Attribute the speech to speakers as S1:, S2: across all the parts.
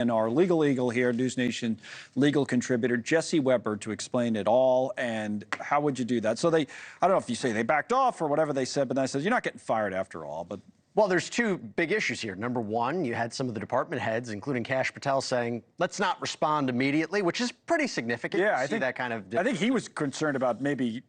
S1: And our legal eagle here, NewsNation legal contributor, Jesse Weber, to explain it all. And how would you do that? So I don't know if you say they backed off or whatever they said, but then I said, you're not getting fired after all. But
S2: well, there's two big issues here. Number one, you had some of the department heads, including Kash Patel, saying, let's not respond immediately, which is pretty significant.
S1: Yeah,
S2: I think
S1: he was concerned about maybe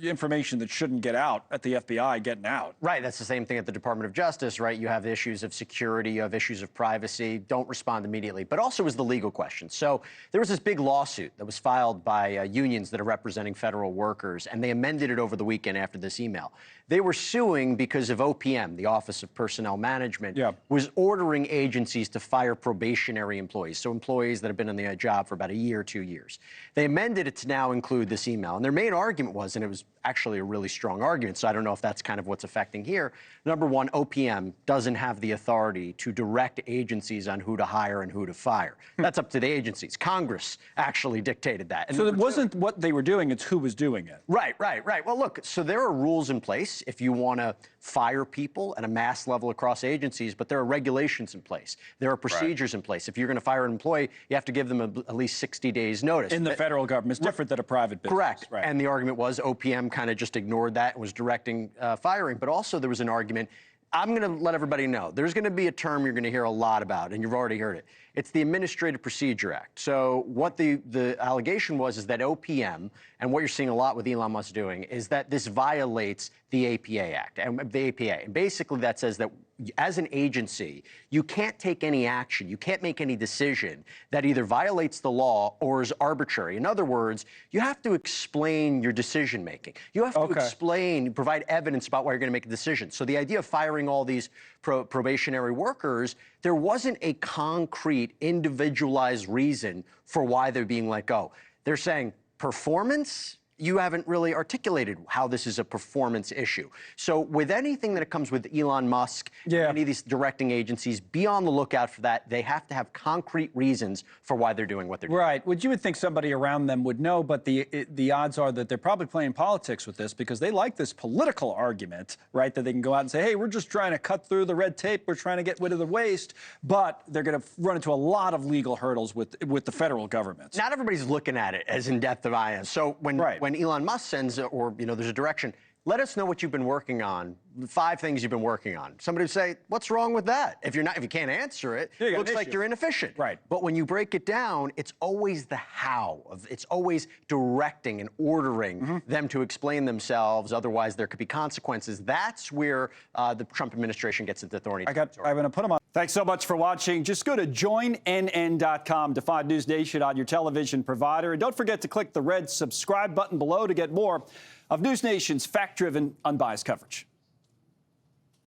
S1: information that shouldn't get out at the FBI getting out.
S2: Right. That's the same thing at the Department of Justice, right? You have issues of security, you have issues of privacy. Don't respond immediately. But also is the legal question. So there was this big lawsuit that was filed by unions that are representing federal workers, and they amended it over the weekend after this email. They were suing because of OPM, the Office of Personnel Management, was ordering agencies to fire probationary employees, so employees that have been on the job for about a year, 2 years. They amended it to now include this email. And their main argument was, and it was actually a really strong argument, so I don't know if that's kind of what's affecting here. Number one, OPM doesn't have the authority to direct agencies on who to hire and who to fire. That's up to the agencies. Congress actually dictated that. And
S1: so it wasn't what they were doing, it's who was doing it.
S2: Right. Well, look, so there are rules in place if you want to fire people at a mass level across agencies, but there are regulations in place. There are procedures in place. If you're going to fire an employee, you have to give them at least 60 days notice.
S1: In the federal government, it's different than a private business.
S2: Correct. Right. And the argument was OPM kind of just ignored that and was directing firing. But also there was an argument, I'm going to let everybody know, there's going to be a term you're going to hear a lot about, and you've already heard it. It's the Administrative Procedure Act. So what the allegation was is that OPM, and what you're seeing a lot with Elon Musk doing, is that this violates the APA Act, and the APA. And basically that says that as an agency, you can't take any action, you can't make any decision that either violates the law or is arbitrary. In other words, you have to explain your decision making. You have to explain, provide evidence about why you're going to make a decision. So the idea of firing all these probationary workers, there wasn't a concrete, individualized reason for why they're being let go. They're saying performance. You haven't really articulated how this is a performance issue. So with anything that comes with Elon Musk, any of these directing agencies, be on the lookout for that. They have to have concrete reasons for why they're doing what they're doing.
S1: Right. Well, you would think somebody around them would know, but the odds are that they're probably playing politics with this because they like this political argument, right, that they can go out and say, hey, we're just trying to cut through the red tape. We're trying to get rid of the waste. But they're going to run into a lot of legal hurdles with the federal government.
S2: Not everybody's looking at it as in-depth as I am. So when Elon Musk sends, or there's a direction, let us know what you've been working on. 5 things you've been working on. Somebody would say, what's wrong with that? If you can't answer it, it looks like you're inefficient.
S1: Right.
S2: But when you break it down, it's always the how. It's always directing and ordering them to explain themselves. Otherwise, there could be consequences. That's where the Trump administration gets its authority.
S1: I'm going to put them on. Thanks so much for watching. Just go to joinnn.com to find News Nation on your television provider. And don't forget to click the red subscribe button below to get more of News Nation's fact-driven, unbiased coverage.